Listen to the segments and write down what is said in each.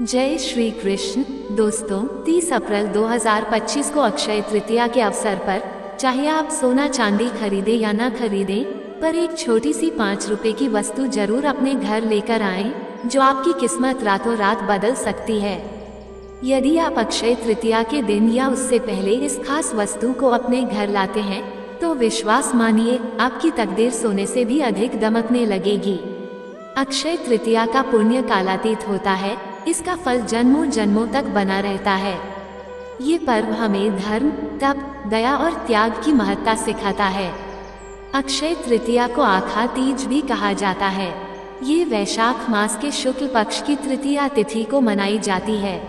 जय श्री कृष्ण। दोस्तों, 30 अप्रैल 2025 को अक्षय तृतीया के अवसर पर चाहे आप सोना चांदी खरीदे या ना खरीदे, पर एक छोटी सी 5 रुपए की वस्तु जरूर अपने घर लेकर आएं, जो आपकी किस्मत रातों रात बदल सकती है। यदि आप अक्षय तृतीया के दिन या उससे पहले इस खास वस्तु को अपने घर लाते हैं, तो विश्वास मानिए आपकी तकदीर सोने से भी अधिक दमकने लगेगी। अक्षय तृतीया का पुण्य कालातीत होता है, इसका फल जन्मों जन्मों तक बना रहता है। ये पर्व हमें धर्म, तप, दया और त्याग की महत्ता सिखाता है। अक्षय तृतीया को आखा तीज भी कहा जाता है। ये वैशाख मास के शुक्ल पक्ष की तृतीया तिथि को मनाई जाती है।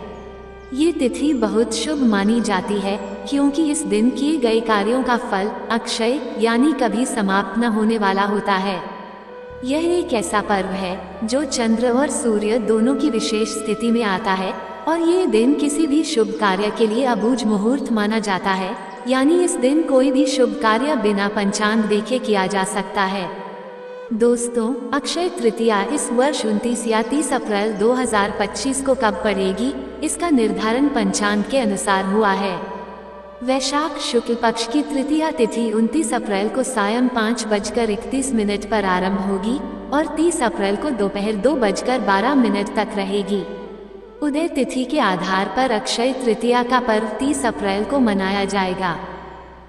ये तिथि बहुत शुभ मानी जाती है, क्योंकि इस दिन किए गए कार्यों का फल अक्षय यानी कभी समाप्त न होने वाला होता है। यह एक ऐसा पर्व है जो चंद्र और सूर्य दोनों की विशेष स्थिति में आता है, और ये दिन किसी भी शुभ कार्य के लिए अबूझ मुहूर्त माना जाता है, यानी इस दिन कोई भी शुभ कार्य बिना पंचांग देखे किया जा सकता है। दोस्तों, अक्षय तृतीया इस वर्ष 29 या 30 अप्रैल 2025 को कब पड़ेगी, इसका निर्धारण पंचांग के अनुसार हुआ है। वैशाख शुक्ल पक्ष की तृतीया तिथि 29 अप्रैल को सायं 5:31 पर आरंभ होगी और 30 अप्रैल को दोपहर 2:12 तक रहेगी। उदय तिथि के आधार पर अक्षय तृतीया का पर्व 30 अप्रैल को मनाया जाएगा।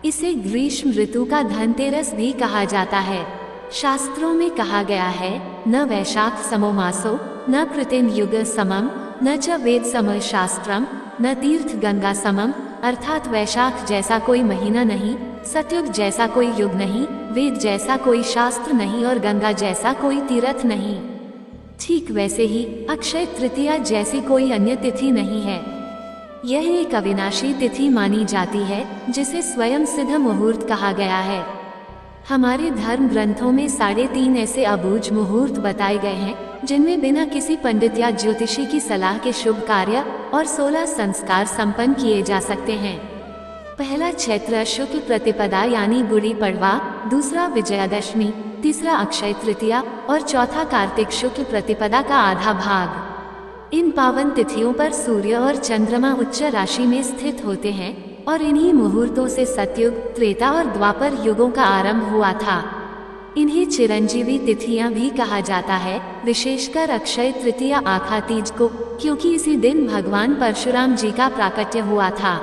इसे ग्रीष्म ऋतु का धनतेरस भी कहा जाता है। शास्त्रों में कहा गया है, न वैशाख समो मासो, न कृतिम युग समम, न च वेद सम शास्त्रम, न तीर्थ गंगा समम, अर्थात वैशाख जैसा कोई महीना नहीं, सतयुग जैसा कोई युग नहीं, वेद जैसा कोई शास्त्र नहीं और गंगा जैसा कोई तीर्थ नहीं। ठीक वैसे ही अक्षय तृतीया जैसी कोई अन्य तिथि नहीं है। यह एक अविनाशी तिथि मानी जाती है, जिसे स्वयं सिद्ध मुहूर्त कहा गया है। हमारे धर्म ग्रंथों में 3.5 ऐसे अबूझ मुहूर्त बताए गए हैं, जिनमें बिना किसी पंडित या ज्योतिषी की सलाह के शुभ कार्य और 16 संस्कार संपन्न किए जा सकते हैं। पहला चैत्र शुक्ल प्रतिपदा यानी गुड़ी पड़वा, दूसरा विजयादशमी, तीसरा अक्षय तृतीया और चौथा कार्तिक शुक्ल प्रतिपदा का आधा भाग। इन पावन तिथियों पर सूर्य और चंद्रमा उच्च राशि में स्थित होते हैं, और इन्हीं मुहूर्तों से सतयुग, त्रेता और द्वापर युगों का आरंभ हुआ था। इन्हें चिरंजीवी तिथियां भी कहा जाता है, विशेषकर अक्षय तृतीया आखा तीज को, क्योंकि इसी दिन भगवान परशुराम जी का प्राकट्य हुआ था।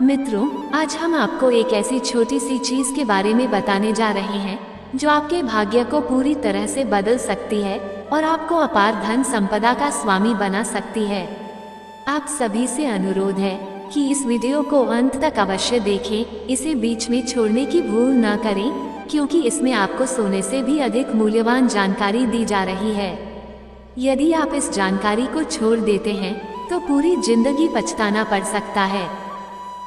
मित्रों, आज हम आपको एक ऐसी छोटी सी चीज के बारे में बताने जा रहे हैं, जो आपके भाग्य को पूरी तरह से बदल सकती है और आपको अपार धन संपदा का स्वामी बना सकती है। आप सभी से अनुरोध है कि इस वीडियो को अंत तक अवश्य देखें, इसे बीच में छोड़ने की भूल न करें, क्योंकि इसमें आपको सोने से भी अधिक मूल्यवान जानकारी दी जा रही है। यदि आप इस जानकारी को छोड़ देते हैं, तो पूरी जिंदगी पछताना पड़ सकता है।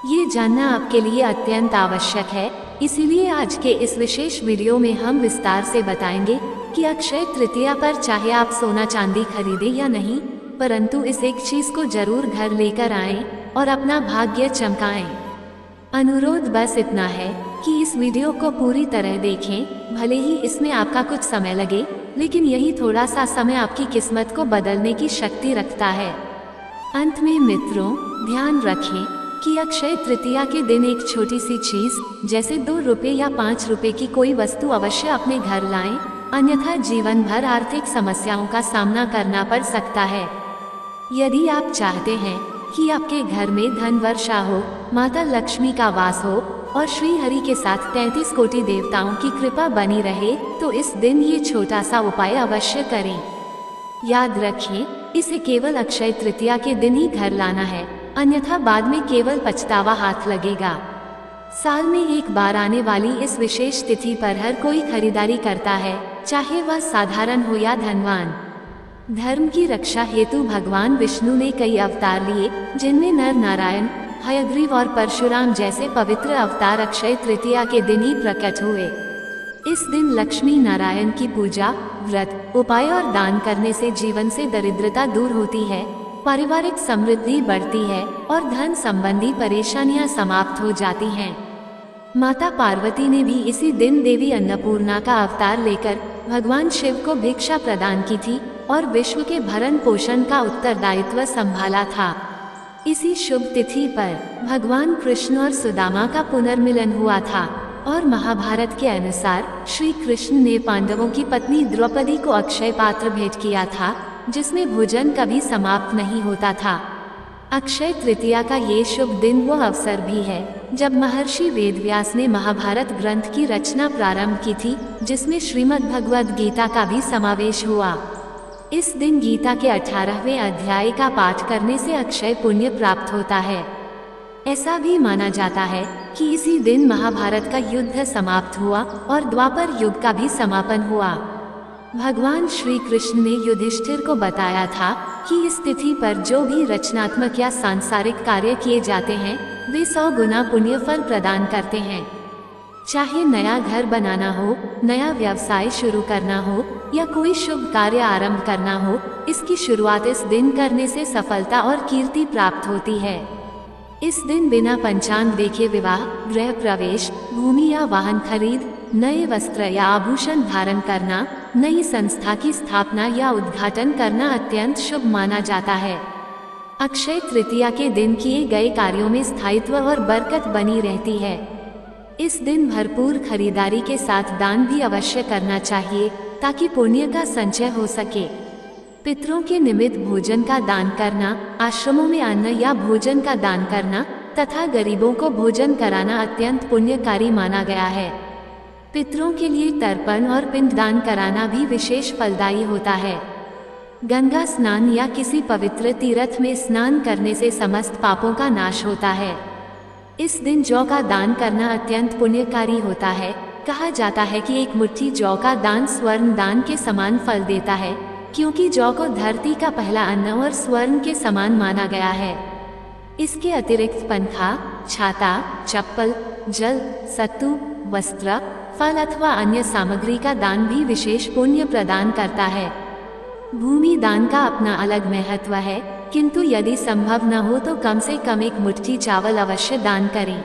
ये जानना आपके लिए अत्यंत आवश्यक है, इसीलिए आज के इस विशेष वीडियो में हम विस्तार से बताएंगे कि अक्षय तृतीया पर चाहे आप सोना चांदी खरीदे या नहीं, परंतु इस एक चीज को जरूर घर लेकर आएं और अपना भाग्य चमकाएं। अनुरोध बस इतना है कि इस वीडियो को पूरी तरह देखें, भले ही इसमें आपका कुछ समय लगे, लेकिन यही थोड़ा सा समय आपकी किस्मत को बदलने की शक्ति रखता है। अंत में मित्रों, ध्यान रखें कि अक्षय तृतीया के दिन एक छोटी सी चीज जैसे 2 रुपए या 5 रुपए की कोई वस्तु अवश्य अपने घर लाएं, अन्यथा जीवन भर आर्थिक समस्याओं का सामना करना पड़ सकता है। यदि आप चाहते हैं कि आपके घर में धन वर्षा हो, माता लक्ष्मी का वास हो और श्री हरि के साथ 33 कोटि देवताओं की कृपा बनी रहे, तो इस दिन ये छोटा सा उपाय अवश्य करें। याद रखें, इसे केवल अक्षय तृतीया के दिन ही घर लाना है, अन्यथा बाद में केवल पछतावा हाथ लगेगा। साल में एक बार आने वाली इस विशेष तिथि पर हर कोई खरीदारी करता है, चाहे वह साधारण हो या धनवान। धर्म की रक्षा हेतु भगवान विष्णु ने कई अवतार लिए, जिनमें नर नारायण, हयग्रीव और परशुराम जैसे पवित्र अवतार अक्षय तृतीया के दिन ही प्रकट हुए। इस दिन लक्ष्मी नारायण की पूजा, व्रत, उपाय और दान करने से जीवन से दरिद्रता दूर होती है, पारिवारिक समृद्धि बढ़ती है और धन संबंधी परेशानियां समाप्त हो जाती हैं। माता पार्वती ने भी इसी दिन देवी अन्नपूर्णा का अवतार लेकर भगवान शिव को भिक्षा प्रदान की थी, और विश्व के भरण पोषण का उत्तरदायित्व संभाला था। इसी शुभ तिथि पर भगवान कृष्ण और सुदामा का पुनर्मिलन हुआ था और महाभारत के अनुसार श्री कृष्ण ने पांडवों की पत्नी द्रौपदी को अक्षय पात्र भेंट किया था, जिसमें भोजन कभी समाप्त नहीं होता था। अक्षय तृतीया का ये शुभ दिन वो अवसर भी है जब महर्षि वेदव्यास ने महाभारत ग्रंथ की रचना प्रारंभ की थी, जिसमें श्रीमद् भगवद गीता का भी समावेश हुआ। इस दिन गीता के 18वें अध्याय का पाठ करने से अक्षय पुण्य प्राप्त होता है। ऐसा भी माना जाता है कि इसी दिन महाभारत का युद्ध समाप्त हुआ और द्वापर युग का भी समापन हुआ। भगवान श्री कृष्ण ने युधिष्ठिर को बताया था कि इस तिथि पर जो भी रचनात्मक या सांसारिक कार्य किए जाते हैं वे 100 गुना पुण्य फल प्रदान करते हैं। चाहे नया घर बनाना हो, नया व्यवसाय शुरू करना हो या कोई शुभ कार्य आरंभ करना हो, इसकी शुरुआत इस दिन करने से सफलता और कीर्ति प्राप्त होती है। इस दिन बिना पंचांग देखे विवाह, गृह प्रवेश, भूमि या वाहन खरीद, नए वस्त्र या आभूषण धारण करना, नई संस्था की स्थापना या उद्घाटन करना अत्यंत शुभ माना जाता है। अक्षय तृतीया के दिन किए गए कार्यों में स्थायित्व और बरकत बनी रहती है। इस दिन भरपूर खरीदारी के साथ दान भी अवश्य करना चाहिए ताकि पुण्य का संचय हो सके। पितरों के निमित्त भोजन का दान करना, आश्रमों में अन्न या भोजन का दान करना तथा गरीबों को भोजन कराना अत्यंत पुण्यकारी माना गया है। पितरों के लिए तर्पण और पिंडदान कराना भी विशेष फलदायी होता है। गंगा स्नान या किसी पवित्र तीर्थ में स्नान करने से समस्त पापों का नाश होता है। इस दिन जौ का दान करना अत्यंत पुण्यकारी होता है। कहा जाता है कि एक मुट्ठी जौ का दान स्वर्ण दान के समान फल देता है, क्योंकि जौ को धरती का पहला अन्न और स्वर्ण के समान माना गया है। इसके अतिरिक्त पंखा, छाता, चप्पल, जल, सत्तू, वस्त्र, फल अथवा अन्य सामग्री का दान भी विशेष पुण्य प्रदान करता है। भूमि दान का अपना अलग महत्व है, किंतु यदि संभव न हो तो कम से कम एक मुट्ठी चावल अवश्य दान करें।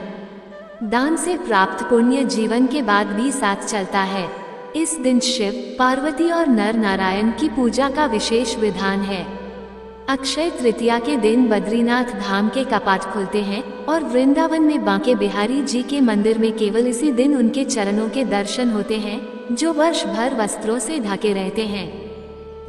दान से प्राप्त पुण्य जीवन के बाद भी साथ चलता है। इस दिन शिव, पार्वती और नर नारायण की पूजा का विशेष विधान है। अक्षय तृतीया के दिन बद्रीनाथ धाम के कपाट खुलते हैं और वृंदावन में बांके बिहारी जी के मंदिर में केवल इसी दिन उनके चरणों के दर्शन होते हैं, जो वर्ष भर वस्त्रों से ढके रहते हैं।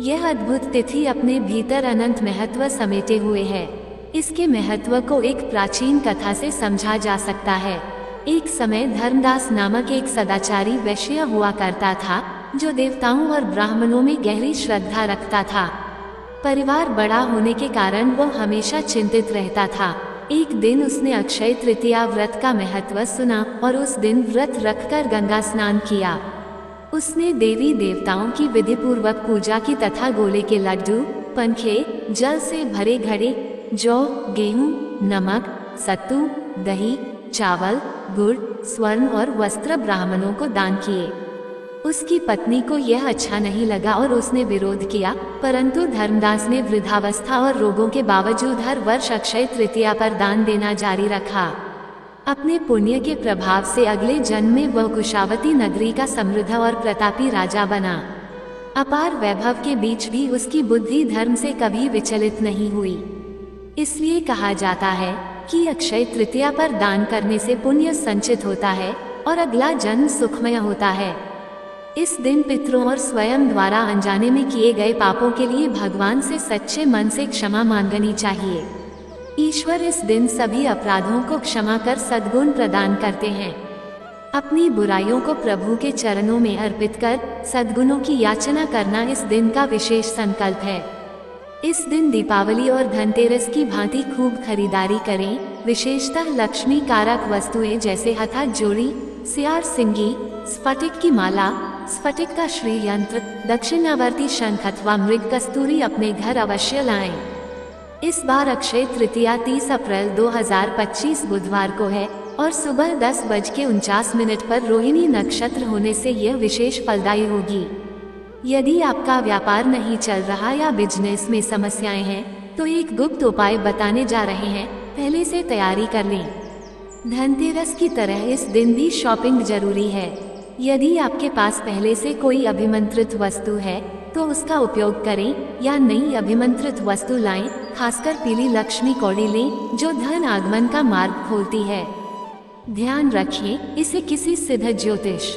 यह अद्भुत तिथि अपने भीतर अनंत महत्व समेटे हुए है। इसके महत्व को एक प्राचीन कथा से समझा जा सकता है। एक समय धर्मदास नामक एक सदाचारी वैश्य हुआ करता था, जो देवताओं और ब्राह्मणों में गहरी श्रद्धा रखता था। परिवार बड़ा होने के कारण वो हमेशा चिंतित रहता था। एक दिन उसने अक्षय तृतीया व्रत का महत्व सुना और उस दिन व्रत रखकर गंगा स्नान किया। उसने देवी देवताओं की विधि पूर्वक पूजा की तथा गोले के लड्डू, पंखे, जल से भरे घड़े, जौ, गेहूं, नमक, सत्तू, दही, चावल, गुड़, स्वर्ण और वस्त्र ब्राह्मणों को दान किए। उसकी पत्नी को यह अच्छा नहीं लगा और उसने विरोध किया, परंतु धर्मदास ने वृद्धावस्था और रोगों के बावजूद हर वर्ष अक्षय तृतीया पर दान देना जारी रखा। अपने पुण्य के प्रभाव से अगले जन्म में वह कुशावती नगरी का समृद्ध और प्रतापी राजा बना। अपार वैभव के बीच भी उसकी बुद्धि धर्म से कभी विचलित नहीं हुई। इसलिए कहा जाता है कि अक्षय तृतीया पर दान करने से पुण्य संचित होता है और अगला जन्म सुखमय होता है। इस दिन पितरों और स्वयं द्वारा अनजाने में किए गए पापों के लिए भगवान से सच्चे मन से क्षमा मांगनी चाहिए। ईश्वर इस दिन सभी अपराधों को क्षमा कर सद्गुण प्रदान करते हैं। अपनी बुराइयों को प्रभु के चरणों में अर्पित कर सद्गुणों की याचना करना इस दिन का विशेष संकल्प है। इस दिन दीपावली और धनतेरस की भांति खूब खरीदारी करें। विशेषतः लक्ष्मी कारक वस्तुएं जैसे हथक जोड़ी, सियार सिंगी, स्फटिक की माला, स्फटिक का श्री यंत्र, दक्षिणावर्ती शंख अथवा मृग कस्तूरी अपने घर अवश्य लाएं। इस बार अक्षय तृतीया 30 अप्रैल 2025 बुधवार को है और सुबह 10:49 पर रोहिणी नक्षत्र होने से यह विशेष फलदायी होगी। यदि आपका व्यापार नहीं चल रहा या बिजनेस में समस्याएं हैं तो एक गुप्त उपाय बताने जा रहे हैं, पहले से तैयारी कर लें। धनतेरस की तरह इस दिन भी शॉपिंग जरूरी है। यदि आपके पास पहले से कोई अभिमंत्रित वस्तु है तो उसका उपयोग करें या नई अभिमंत्रित वस्तु लाएं, खासकर पीली लक्ष्मी कौड़ी लें जो धन आगमन का मार्ग खोलती है। ध्यान रखें, इसे किसी सिद्ध ज्योतिष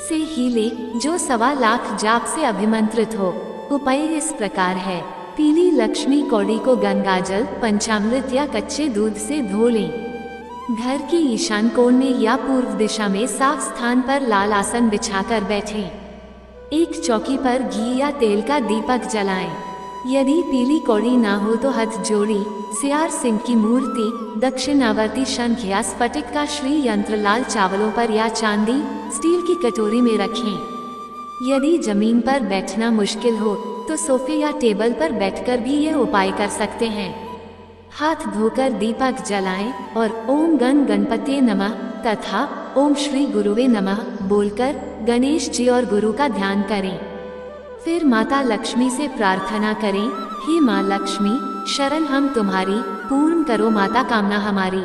से ही लें जो 1.25 लाख जाप से अभिमंत्रित हो। उपाय इस प्रकार है। पीली लक्ष्मी कौड़ी को गंगाजल, पंचामृत या कच्चे दूध से धो लें। घर के ईशान कोण में या पूर्व दिशा में साफ स्थान पर लाल आसन बिछाकर बैठें। एक चौकी पर घी या तेल का दीपक जलाएं। यदि पीली कौड़ी ना हो तो हाथ जोड़ी सियार सिंह की मूर्ति, दक्षिणावर्ती शंख या स्फटिक का श्री यंत्र लाल चावलों पर या चांदी, स्टील की कटोरी में रखें। यदि जमीन पर बैठना मुश्किल हो तो सोफे या टेबल पर बैठकर भी ये उपाय कर सकते हैं। हाथ धोकर दीपक जलाएं और ओम गण गणपति नमः तथा ओम श्री गुरुवे नमः बोलकर गणेश जी और गुरु का ध्यान करें। फिर माता लक्ष्मी से प्रार्थना करें, हे माँ लक्ष्मी, शरण हम तुम्हारी, पूर्ण करो माता कामना हमारी।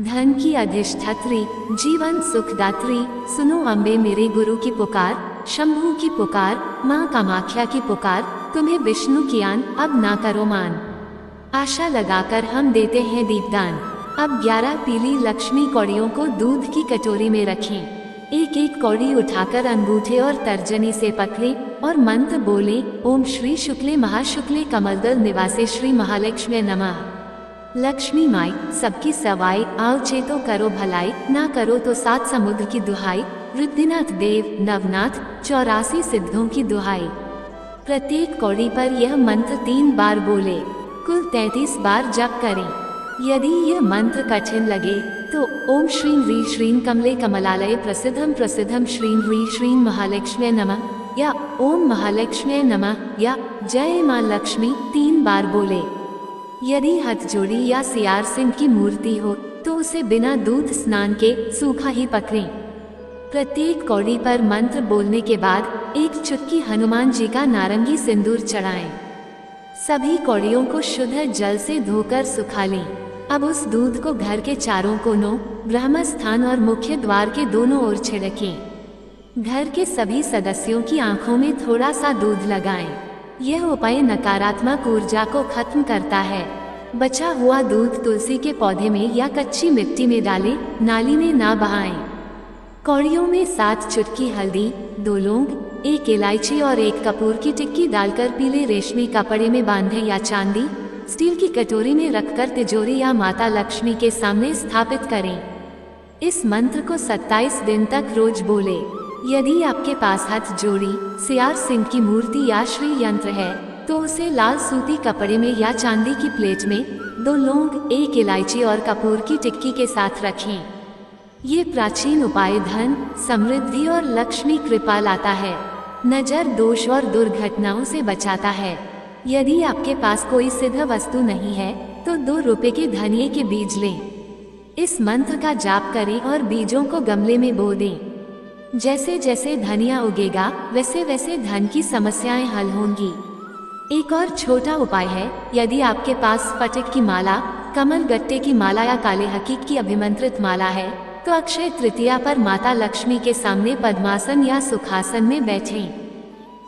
धन की अधिष्ठात्री, जीवन सुखदात्री, सुनो अम्बे मेरे गुरु की पुकार, शंभू की पुकार, माँ कामाख्या की पुकार, तुम्हें विष्णु की आन अब ना करो मान। आशा लगाकर हम देते हैं दीपदान। अब 11 पीली लक्ष्मी कौड़ियों को दूध की कटोरी में रखें। एक एक कौड़ी उठाकर अंगूठे और तर्जनी से पकड़ें और मंत्र बोले, ओम श्री शुक्ले महाशुक्ले कमलदल निवासे श्री महालक्ष्मी नमः। लक्ष्मी माई सबकी सवाई, आओ चेतो करो भलाई, ना करो तो 7 समुद्र की दुहाई, रुद्रनाथ देव नवनाथ 84 सिद्धों की दुहाई। प्रत्येक कौड़ी पर यह मंत्र 3 बार बोले, कुल 33 बार जप करें। यदि यह मंत्र कठिन लगे तो ओम श्रीं ह्रीं श्रीं कमले कमलालये प्रसिद्धम प्रसिद्धम श्रीं ह्रीं श्रीं महालक्ष्मी नमः या ओम महालक्ष्मी नमः या जय मां लक्ष्मी 3 बार बोले। यदि हाथ जोड़ी या सियार सिंह की मूर्ति हो तो उसे बिना दूध स्नान के सूखा ही पकड़ें। प्रत्येक कौड़ी पर मंत्र बोलने के बाद एक चुटकी हनुमान जी का नारंगी सिंदूर चढ़ाएं। सभी कौड़ियों को शुद्ध जल से धोकर सुखा लें। अब उस दूध को घर के चारों कोनों, ब्रह्म स्थान और मुख्य द्वार के दोनों ओर छिड़कें। घर के सभी सदस्यों की आंखों में थोड़ा सा दूध लगाएं। यह उपाय नकारात्मक ऊर्जा को खत्म करता है। बचा हुआ दूध तुलसी के पौधे में या कच्ची मिट्टी में डालें, नाली में ना बहाएं। कौड़ियों में 7 चुटकी हल्दी, 2 लौंग, 1 इलायची और 1 कपूर की टिक्की डालकर पीले रेशमी कपड़े में बांधें या चांदी, स्टील की कटोरी में रखकर तिजोरी या माता लक्ष्मी के सामने स्थापित करें। इस मंत्र को 27 दिन तक रोज बोले। यदि आपके पास हाथ जोड़ी सियार सिंह की मूर्ति या श्री यंत्र है तो उसे लाल सूती कपड़े में या चांदी की प्लेट में 2 लौंग, 1 इलायची और कपूर की टिक्की के साथ रखें। ये प्राचीन उपाय धन, समृद्धि और लक्ष्मी कृपा लाता है, नजर दोष और दुर्घटनाओं से बचाता है। यदि आपके पास कोई सिद्ध वस्तु नहीं है तो 2 रुपए के धनिये के बीज लें। इस मंत्र का जाप करें और बीजों को गमले में बो दें। जैसे जैसे धनिया उगेगा वैसे वैसे धन की समस्याएं हल होंगी। एक और छोटा उपाय है, यदि आपके पास स्फटिक की माला, कमल गट्टे की माला या काले हकीक की अभिमंत्रित माला है तो अक्षय तृतीया पर माता लक्ष्मी के सामने पद्मासन या सुखासन में बैठें।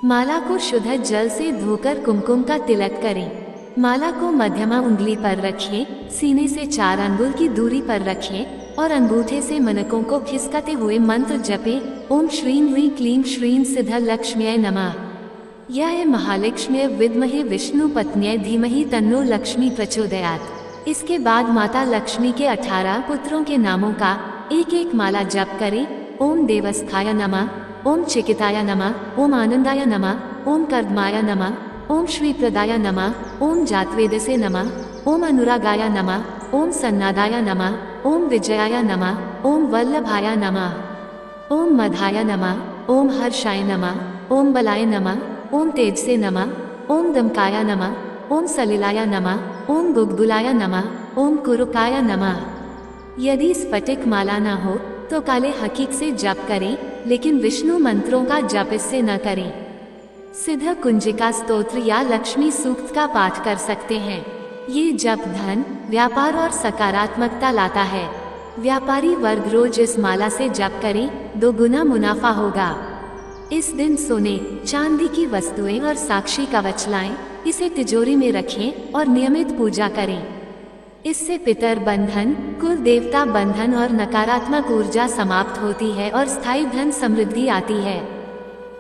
माला को शुद्ध जल से धोकर कुमकुम का तिलक करें। माला को मध्यमा उंगली पर रखें, सीने से 4 अंगुल की दूरी पर रखें और अंगूठे से मनकों को खिसकाते हुए मंत्र जपें, ओम श्रीं ह्रीं क्लीं श्रीं सिद्ध लक्ष्म्यै नमः। यह महालक्ष्मी विद्महे विष्णु पत्न्यै धीमहि तन्नो लक्ष्मी प्रचोदयात्। इसके बाद माता लक्ष्मी के 18 पुत्रों के नामों का एक एक माला जप करें। ओम देवस्थाय नमः, ओम चिकिताय नमः, ओम आनंदाय नमः, ओम कर्दमाय नमः, ओम श्रीप्रदाय नमः, ओम जातवेदसे नमः, ओम अनुरागाय नमः, ओम सन्नादाय नमः, ओम विजयाय नमः, ओम वल्लभाय नमः, ओम मधाय नमः, ओम हर्षाय नमः, ओम बलाय नमः, ओम तेजसे नमः, ओम दमकाय नमः, ओम सलिलाय नमः, ओम गुगुलाय नमः, ओम कुरुकाय नमः। यदि स्फटिक माला न हो तो काले हकीक से जप करें, लेकिन विष्णु मंत्रों का जप इससे न करें। सिद्ध कुंजिका स्तोत्र या लक्ष्मी सूक्त का पाठ कर सकते हैं। ये जप धन, व्यापार और सकारात्मकता लाता है। व्यापारी वर्ग रोज इस माला से जप करें, 2 गुना मुनाफा होगा। इस दिन सोने चांदी की वस्तुएं और साक्षी कवच लाएं, इसे तिजोरी में रखें और नियमित पूजा करें। इससे पितर बंधन, कुल देवता बंधन और नकारात्मक ऊर्जा समाप्त होती है और स्थायी धन समृद्धि आती है।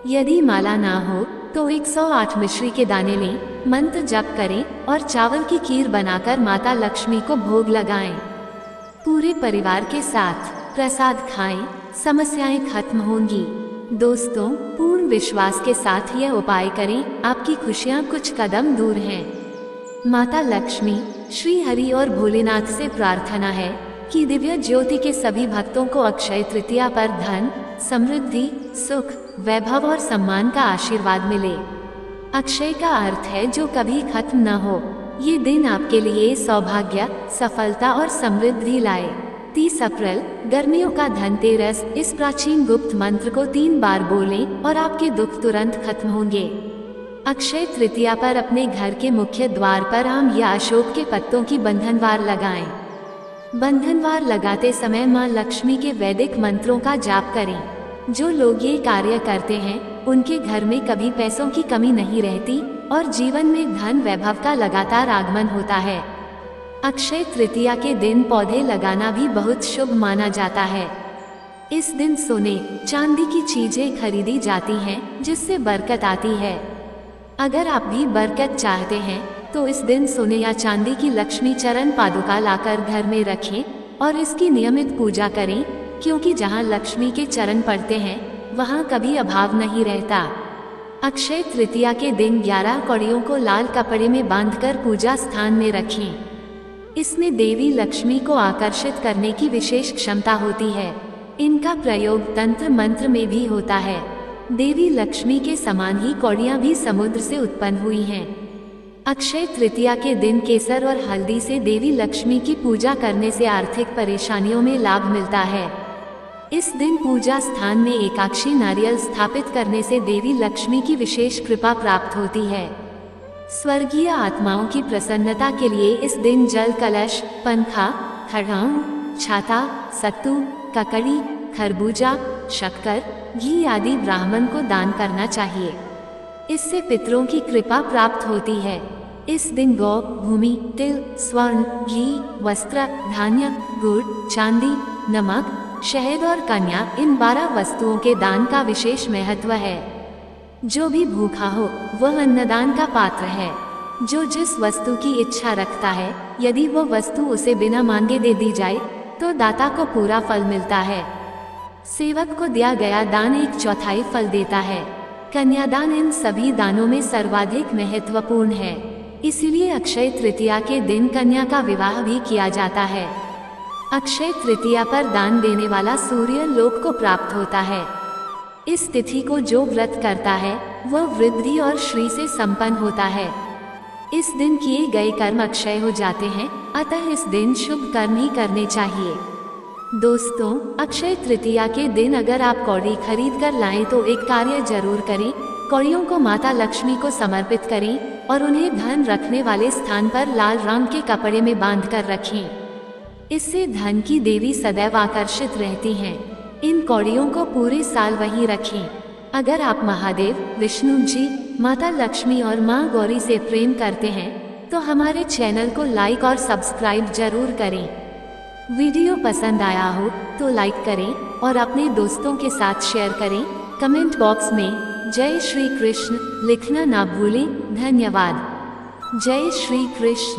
यदि माला ना हो तो 108 मिश्री के दाने लें, मंत्र जप करें और चावल की खीर बनाकर माता लक्ष्मी को भोग लगाएं। पूरे परिवार के साथ प्रसाद खाएं, समस्याएं खत्म होंगी। दोस्तों, पूर्ण विश्वास के साथ यह उपाय करें, आपकी खुशियां कुछ कदम दूर हैं। माता लक्ष्मी, श्री हरि और भोलेनाथ से प्रार्थना है कि दिव्य ज्योति के सभी भक्तों को अक्षय तृतीया पर धन, समृद्धि, सुख, वैभव और सम्मान का आशीर्वाद मिले। अक्षय का अर्थ है जो कभी खत्म न हो। ये दिन आपके लिए सौभाग्य, सफलता और समृद्धि लाए। 30 अप्रैल, गर्मियों का धनतेरस। इस प्राचीन गुप्त मंत्र को 3 बार बोलें और आपके दुख तुरंत खत्म होंगे। अक्षय तृतीया पर अपने घर के मुख्य द्वार पर आम या अशोक के पत्तों की बंधनवार लगाएं। बंधनवार लगाते समय मां लक्ष्मी के वैदिक मंत्रों का जाप करें। जो लोग ये कार्य करते हैं उनके घर में कभी पैसों की कमी नहीं रहती और जीवन में धन वैभव का लगातार आगमन होता है। अक्षय तृतीया के दिन पौधे लगाना भी बहुत शुभ माना जाता है। इस दिन सोने चांदी की चीजें खरीदी जाती हैं जिससे बरकत आती है। अगर आप भी बरकत चाहते हैं तो इस दिन सोने या चांदी की लक्ष्मी चरण पादुका लाकर घर में रखें और इसकी नियमित पूजा करें, क्योंकि जहां लक्ष्मी के चरण पड़ते हैं वहां कभी अभाव नहीं रहता। अक्षय तृतीया के दिन 11 कौड़ियों को लाल कपड़े में बांधकर पूजा स्थान में रखें। इसमें देवी लक्ष्मी को आकर्षित करने की विशेष क्षमता होती है। इनका प्रयोग तंत्र मंत्र में भी होता है। देवी लक्ष्मी के समान ही कौड़ियां भी समुद्र से उत्पन्न हुई हैं। अक्षय तृतीया के दिन केसर और हल्दी से देवी लक्ष्मी की पूजा करने से आर्थिक परेशानियों में लाभ मिलता है। इस दिन पूजा स्थान में एकाक्षी नारियल स्थापित करने से देवी लक्ष्मी की विशेष कृपा प्राप्त होती है। स्वर्गीय आत्माओं की प्रसन्नता के लिए इस दिन जल कलश, पंखा, खड़ाऊं, छाता, सत्तू, ककड़ी, खरबूजा, शक्कर, घी आदि ब्राह्मण को दान करना चाहिए। इससे पितरों की कृपा प्राप्त होती है। इस दिन गौ, भूमि, तिल, स्वर्ण, घी, वस्त्र, धान्य, गुड़, चांदी, नमक, शहद और कन्या, इन 12 वस्तुओं के दान का विशेष महत्व है। जो भी भूखा हो वह अन्नदान का पात्र है। जो जिस वस्तु की इच्छा रखता है, यदि वो वस्तु उसे बिना मांगे दे दी जाए तो दाता को पूरा फल मिलता है। सेवक को दिया गया दान 1/4 फल देता है। कन्यादान इन सभी दानों में सर्वाधिक महत्वपूर्ण है। इसीलिए अक्षय तृतीया के दिन कन्या का विवाह भी किया जाता है। अक्षय तृतीया पर दान देने वाला सूर्य लोक को प्राप्त होता है। इस तिथि को जो व्रत करता है वह वृद्धि और श्री से संपन्न होता है। इस दिन किए गए कर्म अक्षय हो जाते हैं, अतः इस दिन शुभ कर्म ही करने चाहिए। दोस्तों, अक्षय तृतीया के दिन अगर आप कौड़ी खरीद कर लाएं तो एक कार्य जरूर करें। कौड़ियों को माता लक्ष्मी को समर्पित करें और उन्हें धन रखने वाले स्थान पर लाल रंग के कपड़े में बांध कर रखें। इससे धन की देवी सदैव आकर्षित रहती हैं। इन कौड़ियों को पूरे साल वहीं रखें। अगर आप महादेव, विष्णु जी, माता लक्ष्मी और माँ गौरी से प्रेम करते हैं तो हमारे चैनल को लाइक और सब्सक्राइब जरूर करें। वीडियो पसंद आया हो तो लाइक करें और अपने दोस्तों के साथ शेयर करें। कमेंट बॉक्स में जय श्री कृष्ण लिखना ना भूलें। धन्यवाद। जय श्री कृष्ण।